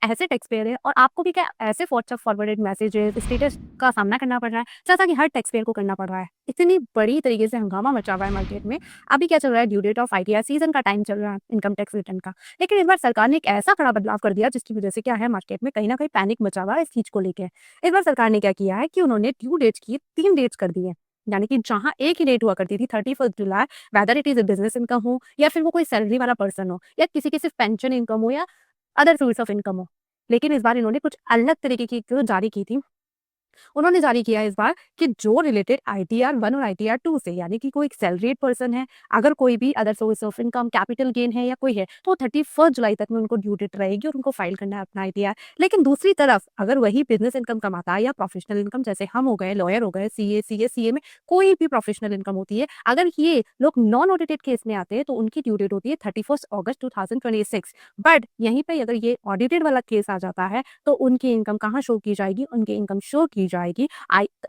ऐसे tax payer है और आपको भी क्या ऐसे फॉरवर्डेड मैसेजेस, स्टेटस का सामना करना पड़ रहा है, जैसा कि हर टैक्स पेयर को करना पड़ रहा है। इतनी बड़ी तरीके से हंगामा मचा हुआ है मार्केट में। अभी क्या चल रहा है, due date of ITR season का टाइम चल रहा है इनकम टैक्स रिटर्न का। लेकिन इस बार सरकार ने एक ऐसा बड़ा बदलाव कर दिया जिसकी वजह से क्या है, मार्केट में कहीं न कहीं पैनिक मचा हुआ है इस चीज़ को लेके। इस बार सरकार ने क्या किया है कि उन्होंने ड्यू डेट्स की 3 डेट्स कर दी है। यानी कि जहाँ एक ही डेट हुआ करती थी 31 जुलाई, whether it is a business income हो या फिर वो कोई सैलरी वाला पर्सन हो या किसी की सिर्फ पेंशन इनकम हो या अदर सोर्स ऑफ इनकम हो। लेकिन इस बार इन्होंने कुछ अलग तरीके की जो जारी की थी। उन्होंने जारी किया है इस बार कि जो रिलेटेड आईटीआर 1 और आईटीआर 2 से, यानी कि कोई एक सैलरीड पर्सन है, अगर कोई भी other source of income, capital gain है या कोई है, तो 31 जुलाई तक में उनको ड्यू डेट रहेगी और उनको फाइल करना है अपना आईटीआर। लेकिन दूसरी तरफ अगर वही बिज़नेस इनकम कमाता है या प्रोफेशनल इनकम, जैसे हम हो गए, लॉयर हो गए, सीए, सीएस, सीए में कोई भी प्रोफेशनल इनकम होती है, अगर ये लोग नॉन ऑडिटेड केस में आते हैं तो उनकी ड्यू डेट होती है 31 अगस्त 2026। बट यहीं पे अगर ये ऑडिटेड वाला केस आ जाता है तो उनकी इनकम कहाँ शो की जाएगी? उनकी इनकम शो की जाएगी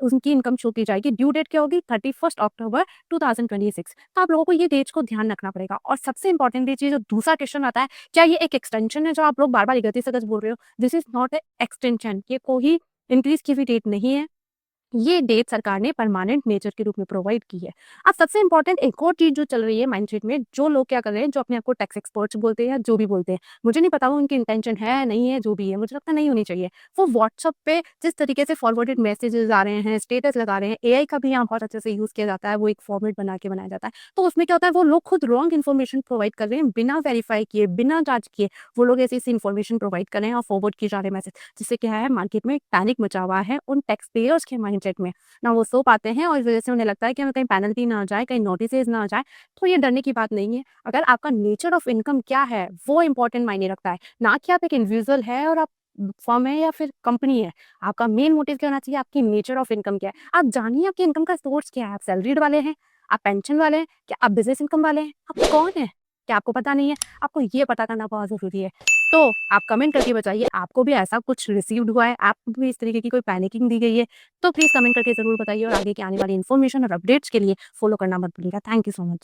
उनकी इनकम शो की जाएगी, ड्यू डेट क्या होगी 31 अक्टूबर 2026। तो आप लोगों को ये डेट्स को ध्यान रखना पड़ेगा। और सबसे इंपॉर्टेंट ये चीज़, जो दूसरा क्वेश्चन आता है, क्या ये एक एक्सटेंशन है जो आप लोग बार-बार गलती से बोल रहे हो? This is not a extension, ये कोई इंक्रीज़ की हुई डेट नहीं है। ये डेट सरकार ने परमानेंट नेचर के रूप में प्रोवाइड की है। अब सबसे इंपॉर्टेंट एक और चीज़ जो चल रही है माइंडसेट में, जो लोग क्या कर रहे हैं, जो अपने आप को टैक्स एक्सपर्ट्स बोलते हैं या जो भी बोलते हैं, मुझे नहीं पता वो उनकी इंटेंशन है, नहीं है, जो भी है, मुझे लगता है नहीं होनी चाहिए। वो व्हाट्सएप पे जिस तरीके से फॉरवर्डेड मैसेजेस आ रहे हैं, स्टेटस लगा रहे हैं, एआई का भी यहाँ बहुत अच्छे से यूज़ किया जाता है, वो एक फॉर्मेट बना के बनाया जाता है। तो उसमें क्या होता है, वो लोग खुद रॉन्ग इन्फॉर्मेशन प्रोवाइड कर रहे हैं, बिना वेरीफाई किए, बिना जाँच किए, वो लोग ऐसी-ऐसी इन्फॉर्मेशन प्रोवाइड कर रहे हैं और फॉरवर्ड किए जा रहे हैं मैसेज, जिससे क्या है, मार्केट में पैनिक मचा हुआ है उन टैक्स पेयर्स के माइंडसेट में। ना वो सो पाते हैं और इस वजह से उन्हें लगता है कि हमें कहीं पेनल्टी ना आ जाए, कहीं नोटिसेस ना आ जाए, तो ये डरने की बात नहीं है। अगर आपका नेचर ऑफ इनकम क्या है, वो इंपॉर्टेंट मायने रखता है, ना कि आप एक इंडिविजुअल है और आप फर्म है या फिर कंपनी है। आपका मेन मोटिव क्या होना चाहिए, आपकी नेचर ऑफ इनकम क्या है। आप जानिए आपकी इनकम का सोर्स क्या है, आप सैलरीड वाले हैं, आप पेंशन वाले हैं, क्या आप बिज़नेस इनकम वाले हैं, आप कौन हैं? क्या आपको पता नहीं है? आपको ये पता करना बहुत ज़रूरी है। तो आप कमेंट करके बताइए, आपको भी ऐसा कुछ रिसीव्ड हुआ है? आपको भी इस तरीके की कोई पैनिकिंग दी गई है? तो प्लीज़ कमेंट करके ज़रूर बताइए और आगे की आने वाली इन्फॉर्मेशन और अपडेट्स के लिए फॉलो करना मत भूलिएगा। Thank you so much.